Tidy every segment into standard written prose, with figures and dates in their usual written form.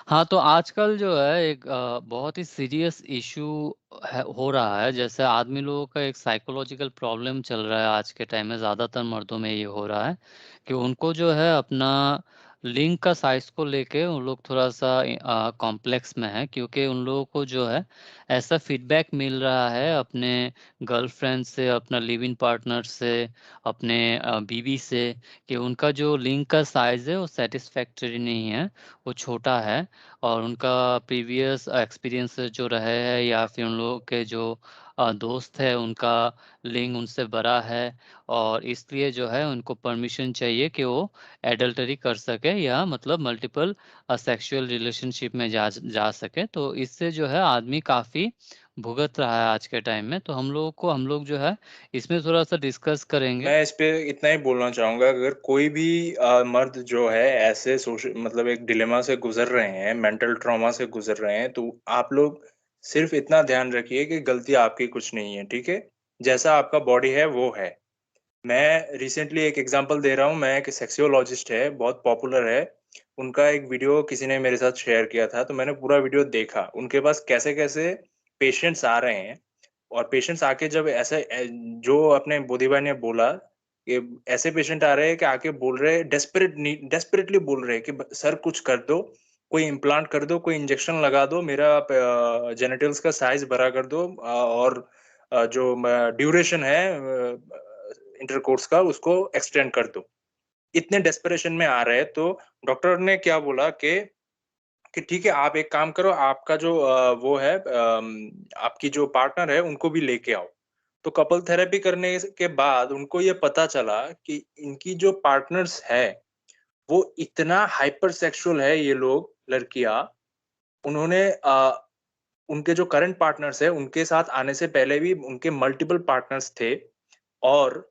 हाँ, तो आजकल जो है एक बहुत ही सीरियस इश्यू है हो रहा है। जैसे आदमी लोगों का एक साइकोलॉजिकल प्रॉब्लम चल रहा है आज के टाइम में, ज़्यादातर मर्दों में ये हो रहा है कि उनको जो है अपना लिंग का साइज़ को लेके उन लोग थोड़ा-सा कॉम्प्लेक्स में हैं, क्योंकि उन लोगों को जो है ऐसा फीडबैक मिल रहा है अपने गर्लफ्रेंड से, अपना लिव इन पार्टनर से, अपने बीवी से, कि उनका जो लिंग का साइज़ है वो सैटिस्फैक्टरी नहीं है, वो छोटा है। और उनका प्रीवियस एक्सपीरियंस जो रहे हैं या फिर उन लोगों के जो दोस्त है उनका लिंग उनसे बड़ा है, और इसलिए जो है उनको परमिशन चाहिए कि वो एडल्टरी कर सके या मतलब मल्टीपल सेक्सुअल रिलेशनशिप में जा सके। तो इससे जो है आदमी काफ़ी भुगत रहा है आज के टाइम में। तो हम लोग जो है इसमें थोड़ा-सा डिस्कस करेंगे। मैं इस पे इतना ही बोलना चाहूँगा, अगर कोई भी मर्द जो है ऐसे मतलब एक डिलेमा से गुज़र रहे हैं, मेंटल ट्रॉमा से गुज़र रहे हैं, तो आप लोग सिर्फ़ इतना ध्यान रखिए कि गलती आपकी कुछ नहीं है, ठीक है? जैसा आपका बॉडी है, वो है। मैं रिसेंटली एक एग्ज़ाम्पल दे रहा हूँ, मैं एक सेक्सोलॉजिस्ट है, बहुत पॉपुलर है। उनका एक वीडियो किसी ने मेरे साथ शेयर किया था, तो मैंने पूरा वीडियो देखा। उनके पास कैसे-कैसे पेशेंट्स आ रहे हैं और पेशेंट्स आके जब ऐसे जो अपने बोधी भाई ने बोला कि ऐसे पेशेंट आ रहे हैं कि आके बोल रहे हैं डेस्परेटली बोल रहे हैं कि ब सर कुछ कर दो, कोई इम्प्लांट कर दो, कोई इंजेक्शन लगा दो, मेरा जेनिटल्स का साइज़ बड़ा कर दो और जो म ड्यूरेशन है इंटरकोर्स का उसको एक्सटेंड कर दो। इतने डेस्परेशन में आ रहे हैं तो डॉक्टर ने क्या बोला कि ठीक है, आप एक काम करो, आपका जो वो है आपकी जो पार्टनर है, उनको भी लेके आओ। तो कपल थेरेपी करने के बाद उनको ये पता चला कि इनकी जो पार्टनर्स है, वो इतना हाइपर सेक्सुअल है ये लोग, लड़कियाँ, उन्होंने उनके जो करंट पार्टनर्स हैं, उनके साथ आने से पहले भी उनके मल्टिपल पार्टनर्स थे और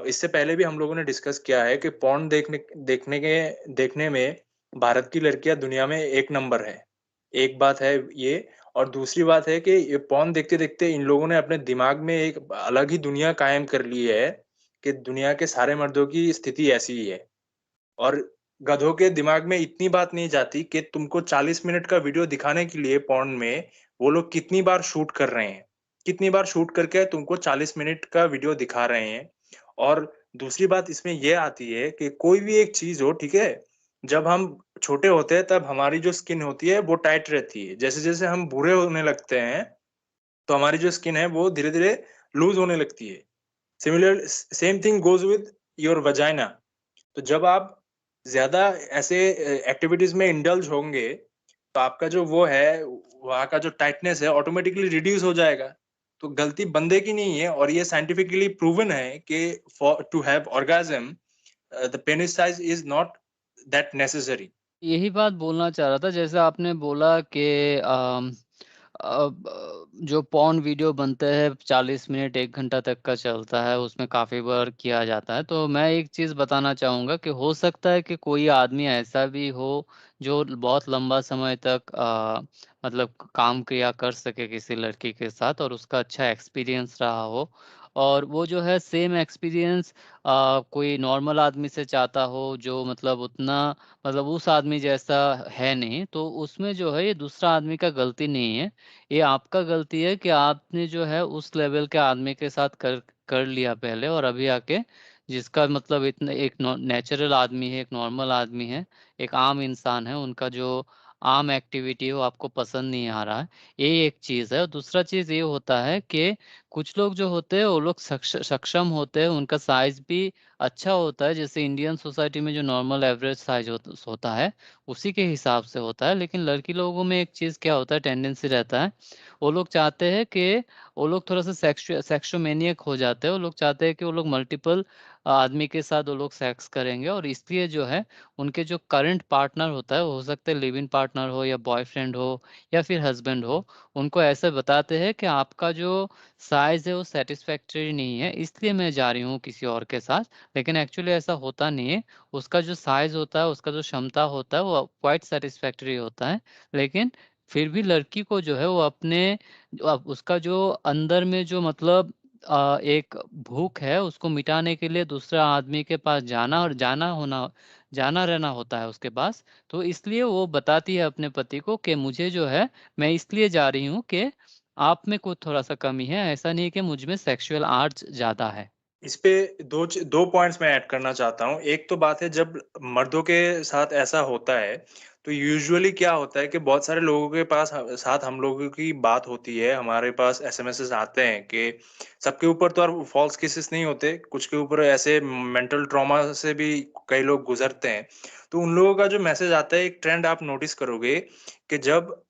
इससे पहले भी हम लोगों ने डिस्कस किया है कि पोर्न देखने में भारत की लड़कियाँ दुनिया में 1 नंबर है। एक बात है ये और दूसरी बात है कि ये पोर्न देखते-देखते इन लोगों ने अपने दिमाग में एक अलग ही दुनिया कायम कर ली है, कि दुनिया के सारे मर्दों की स्थिति ऐसी ही है। और गधों के दिमाग में इतनी बात नहीं जाती कि तुमको 40 मिनट का वीडियो दिखाने के लिए पोर्न में, वो लोग कितनी बार शूट कर रहे हैं। कितनी बार शूट करके तुमको 40 मिनट का वीडियो दिखा रहे हैं। और दूसरी बात इसमें ये आती है कि कोई भी एक चीज़ हो, ठीक है? जब हम छोटे होते हैं तब हमारी जो स्किन होती है वो टाइट रहती है। जैसे-जैसे हम बूढ़े होने लगते हैं, तो हमारी जो स्किन है वो धीरे-धीरे लूज़ होने लगती है। Same thing goes with your vagina. तो जब आप ज़्यादा ऐसे एक्टिविटीज़ में इंडल्ज होंगे, तो आपका जो वो है, वहाँ का जो टाइटनेस है ऑटोमैटिकली रिड्यूस हो जाएगा। तो गलती बंदे की नहीं है और ये साइंटिफिकली प्रूवन है कि for to have orgasm the penis size is not that necessary. यही बात बोलना चाह रहा था, जैसे आपने बोला कि जो पॉर्न वीडियो बनते हैं 40 मिनट 1 घंटा तक का चलता है, उसमें काफ़ी बार किया जाता है। तो मैं एक चीज़ बताना चाहूँगा कि हो सकता है कि कोई आदमी ऐसा भी हो जो बहुत लंबा समय तक मतलब काम किया कर सके किसी लड़की के साथ और उसका अच्छा एक्सपीरियंस रहा हो, और वो जो है सेम एक्सपीरियंस कोई नॉर्मल आदमी से चाहता हो जो मतलब उतना मतलब उस आदमी जैसा है नहीं, तो उसमें जो है ये दूसरा आदमी का गलती नहीं है। ये आपका गलती है कि आपने जो है उस लेवल के आदमी के साथ कर कर लिया पहले, और अभी आके जिसका मतलब इतना एक नेचुरल आदमी है, एक नॉर्मल आदमी है, एक आम इंसान है, उनका जो आम एक्टिविटी है वो आपको पसंद नहीं आ रहा है। ये एक चीज़ है, और दूसरा चीज़ ये होता है कि कुछ लोग जो होते हैं वो लोग सक्षम होते हैं, उनका साइज़ भी अच्छा होता है, जैसे इंडियन सोसाइटी में जो नॉर्मल एवरेज साइज़ होता है, उसी के हिसाब से होता है। लेकिन लड़की लोगों में एक चीज़ क्या होता है, टेंडेंसी रहता है, वो लोग चाहते हैं कि वो लोग थोड़ा-सा सेक्सोमैनिएक हो जाते हैं। वो लोग चाहते हैं कि वो लोग मल्टीपल आदमी के साथ वो लोग सेक्स करेंगे, और इसलिए जो है, उनके जो करंट पार्टनर होता है, वो हो सकता है लिव इन पार्टनर हो या बॉयफ्रेंड हो या फिर हस्बैंड हो, उनको ऐसे बताते हैं कि आपका जो साइज़ है वो सैटिस्फैक्टरी नहीं है, इसलिए मैं जा रही हूँ किसी और के साथ। लेकिन एक्चुअली ऐसा होता नहीं है। उसका जो साइज़ होता है, उसका जो क्षमता होता है, वो क्वाइट सैटिस्फैक्टरी होता है। लेकिन फिर भी लड़की को जो है वो अपने उसका जो अंदर में जो मतलब एक भूख है, उसको मिटाने के लिए दूसरा आदमी के पास जाना और जाना रहना होता है उसके पास। तो इसलिए वो बताती है अपने पति को कि मुझे जो है, मैं इसलिए जा रही हूँ कि आप में कुछ थोड़ा-सा कमी है, ऐसा नहीं है कि मुझ में सेक्सुअल आर्ट्स ज़्यादा है। इस पे 2 पॉइंट्स मैं ऐड करना चाहता हूँ। एक तो बात है जब मर्दों के साथ ऐसा होता है, तो यूजुअली क्या होता है कि बहुत सारे लोगों के पास साथ हम लोगों की बात होती है, हमारे पास एसएमएसेस आते हैं कि सबके ऊपर तो और फॉल्स केसेस नहीं होते, कुछ के ऊपर ऐसे मेंटल ट्रॉमा से भी कई लोग गुज़रते हैं। तो उन लोगों का जो मैसेज आता है, एक ट्रेंड आप नोटिस करोगे कि जब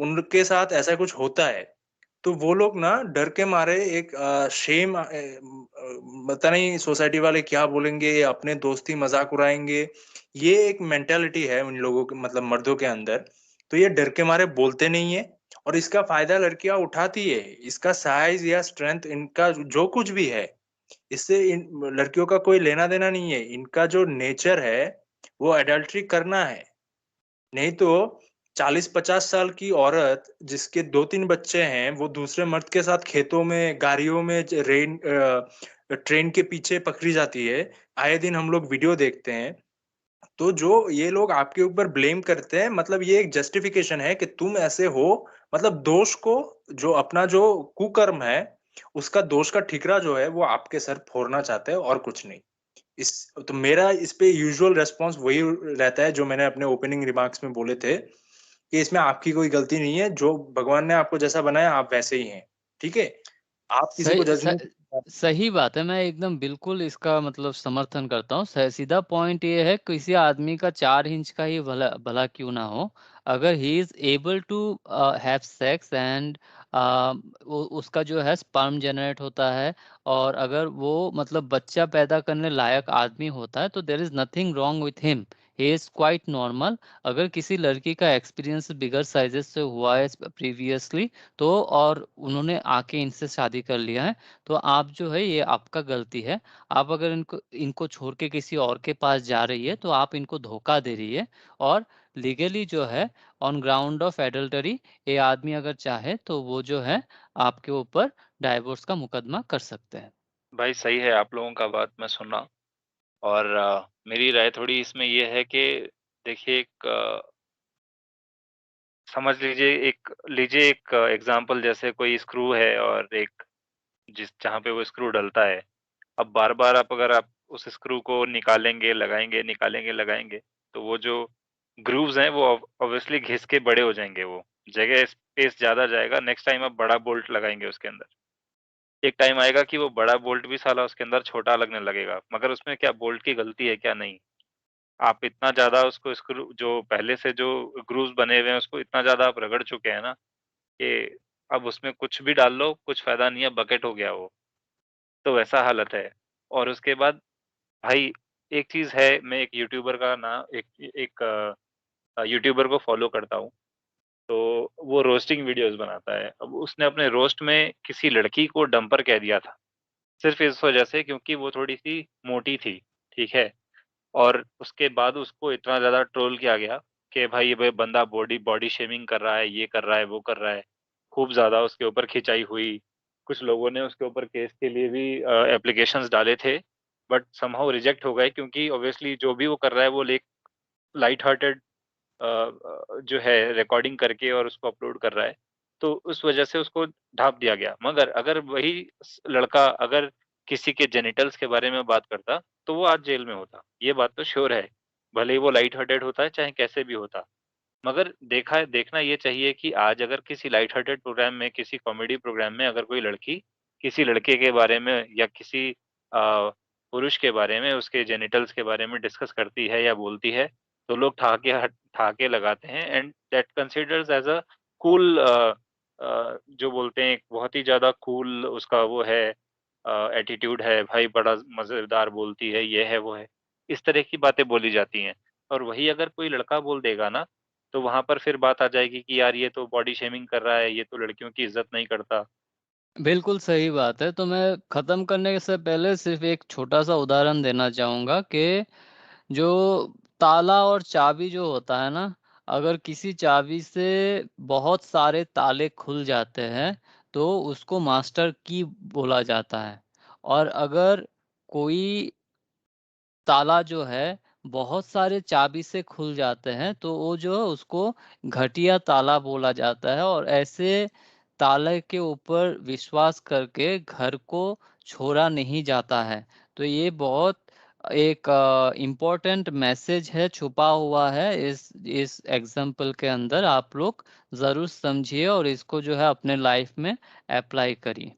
उनके साथ ऐसा कुछ होता है, तो वो लोग ना डर के मारे एक पता नहीं सोसाइटी वाले क्या बोलेंगे या अपने दोस्ती मज़ाक उड़ाएँगे। ये एक मेंटालिटी है उन लोगों के मतलब मर्दों के अंदर, तो ये डर के मारे बोलते नहीं है और इसका फ़ायदा लड़कियाँ उठाती है। इसका साइज़ या स्ट्रेंथ इनका जो कुछ भी है, इससे इन लड़कियों का कोई लेना-देना नहीं है। इनका जो नेचर है, वो एडल्टरी करना है। नहीं तो 40-50 साल की औरत जिसके 2-3 बच्चे हैं, वो दूसरे मर्द के साथ खेतों में, गाड़ियों में ट्रेन के पीछे पकड़ी जाती है। आए दिन हम लोग वीडियो देखते हैं। तो जो ये लोग आपके ऊपर ब्लेम करते हैं मतलब ये एक जस्टिफिकेशन है कि तुम ऐसे हो मतलब दोष को जो अपना जो कुकर्म है, उसका दोष का ठीकरा जो है वो आपके सर फोड़ना चाहते हैं और कुछ नहीं। इस तो मेरा इस पे यूजुअल रिस्पॉन्स वही रहता है जो मैंने अपने ओपनिंग रिमार्क्स में बोले थे, कि इसमें आपकी कोई गलती नहीं है, जो भगवान ने आपको जैसा बनाया आप वैसे ही हैं, ठीक है? आप किसी को सही जज स नहीं कर सकते। सही बात है, मैं एकदम बिल्कुल इसका मतलब समर्थन करता हूँ। स सीधा पॉइंट ये है किसी आदमी का 4 इंच का ही भला भला क्यों ना हो, अगर he is able to have sex and वो उसका जो है स्पर्म जनरेट होता है और अगर वो मतलब बच्चा पैदा करने लायक आदमी होता है, तो there is nothing wrong with him. He is quite normal. अगर किसी लड़की का एक्सपीरियंस बिगर साइज़ेज़ से हुआ है प्रीवियसली तो और उन्होंने आके इनसे शादी कर लिया है, तो आप जो है ये आपका गलती है। आप अगर इनको इनको छोड़ के किसी और के पास जा रही है, तो आप इनको धोखा दे रही है और लीगली जो है ऑन ग्राउंड ऑफ एडल्टरी ये आदमी अगर चाहे तो वो जो है आपके ऊपर डाइवोर्स का मुकदमा कर सकते हैं। भाई सही है आप लोगों का बात मैं सुना और मेरी राय थोड़ी इसमें ये है कि देखिए एक समझ लीजिए एक एग्ज़ाम्पल जैसे कोई स्क्रू है और एक जिस जहाँ पे वो स्क्रू डलता है। अब बार-बार अगर आप उस स्क्रू को निकालेंगे, लगाएँगे, निकालेंगे, लगाएँगे, तो वो जो ग्रूव्स हैं वो ऑब्वियसली घिस के बड़े हो जाएँगे वो। जगह स्पेस ज़्यादा जाएगा, नेक्स्ट टाइम आप बड़ा बोल्ट लगाएँगे उसके अंदर। एक टाइम आएगा कि वो बड़ा बोल्ट भी साला उसके अंदर छोटा लगने लगेगा, मगर उसमें क्या बोल्ट की गलती है क्या? नहीं। आप इतना ज़्यादा उसको स्क्रू जो पहले से जो ग्रूव्स बने हुए हैं उसको इतना ज़्यादा आप रगड़ चुके हैं ना, कि अब उसमें कुछ भी डाल लो, कुछ फ़ायदा नहीं है, बकेट हो गया वो। तो वैसा हालत है। और उसके बाद भाई एक चीज़ है, मैं एक यूट्यूबर का ना एक एक यूट्यूबर को फ़ॉलो करता हूँ, तो वो रोस्टिंग वीडियोज़ बनाता है। अब उसने अपने रोस्ट में किसी लड़की को डंपर कह दिया था। सिर्फ़ इस वजह से क्योंकि वो थोड़ी-सी मोटी थी, ठीक है? और उसके बाद उसको इतना ज़्यादा ट्रोल किया गया कि भाई ये बंदा बॉडी बॉडी शेमिंग कर रहा है, ये कर रहा है, वो कर रहा है। खूब ज़्यादा उसके ऊपर खिंचाई हुई। कुछ लोगों ने उसके ऊपर केस के लिए भी एप्लीकेशंस डाले थे, बट समहाउ रिजेक्ट हो गए क्योंकि ऑब्वियसली जो भी वो कर रहा है वो लाइट हार्टेड जो है रिकॉर्डिंग करके और उसको अपलोड कर रहा है। तो उस वजह से उसको ढाँप दिया गया। मगर अगर वही लड़का अगर किसी के जेनिटल्स के बारे में बात करता, तो वो आज जेल में होता। ये बात तो श्योर है। भले ही वो लाइट हार्टेड होता है, चाहे कैसे भी होता। मगर देखना ये चाहिए कि आज अगर किसी लाइट हार्टेड प्रोग्राम में, किसी कॉमेडी प्रोग्राम में अगर कोई लड़की, किसी लड़के के बारे में या किसी पुरुष के बारे में, उसके जेनिटल्स के बारे में डिस्कस करती है या बोलती है, तो लोग ठहाके लगाते हैं and that considers as a cool जो बोलते हैं एक बहुत ही ज़्यादा कूल उसका वो है एटीट्यूड है, भाई बड़ा मज़ेदार बोलती है, ये है, वो है। इस तरह की बातें बोली जाती हैं। और वही अगर कोई लड़का बोल देगा ना, तो वहाँ पर फिर बात आ जाएगी कि यार ये तो बॉडी शेमिंग कर रहा है, ये तो लड़कियों की इज़्ज़त नहीं करता। बिल्कुल सही बात है, तो मैं ख़त्म करने से पहले सिर्फ़ एक छोटा-सा उदाहरण देना चाहूँगा कि जो ताला और चाबी जो होता है ना, अगर किसी चाबी से बहुत सारे ताले खुल जाते हैं, तो उसको मास्टर की बोला जाता है। और अगर कोई ताला जो है बहुत सारे चाबी से खुल जाते हैं, तो वो जो है उसको घटिया ताला बोला जाता है और ऐसे ताले के ऊपर विश्वास करके घर को छोड़ा नहीं जाता है। तो ये बहुत एक इम्पोर्टेंट मैसेज है, छुपा हुआ है इस एग्ज़ाम्पल के अंदर। आप लोग ज़रूर समझिए और इसको जो है अपने लाइफ़ में अप्लाई करिए।